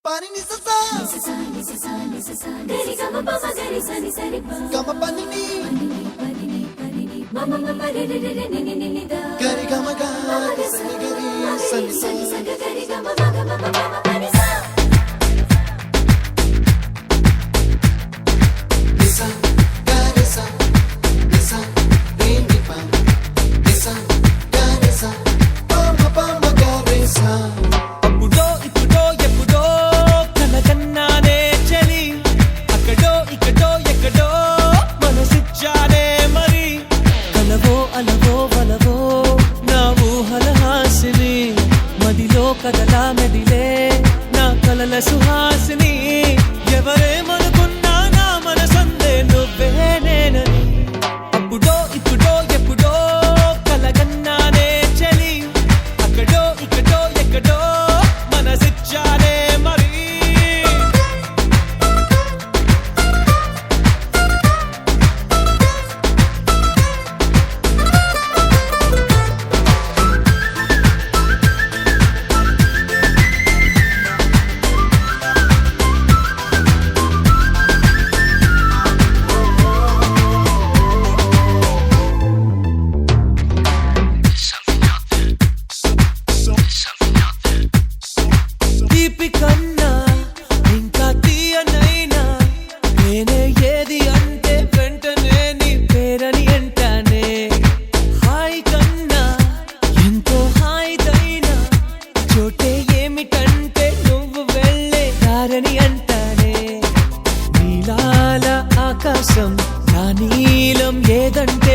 pani ni sa sa gari ga ma pa gari sa ni sa ri pa ga ma pani ni ma ma ma re re re ni ni ni da gari ga ma ga sa ni gari sa ni sa gari ga ma ga ma ma pa ni sa ni sa gari sa ni sa re ni pa ni sa gari sa pa ma gari sa కదలా మెదిలే నా కలల సుహాసిని ఎవరేమనుకున్నా నా మనసందే నువ్వే నేనని అప్పుడో ఇప్పుడో ఎప్పుడో కలగన్నానే చలి అక్కడో ఇక్కడో ఎక్కడో మనసిచ్చానే మరి కన్నా ఇంకా తీయనైనా నేనే ఏది అంటే వెంటనే నీ పేరని అంటానే హాయ్ కన్నా ఎంతో హాయిదైనా చోటే ఏమిటంటే నువ్వు వెళ్ళే దారని అంటానే నీలాల ఆకాశం నా నీలం ఏదంటే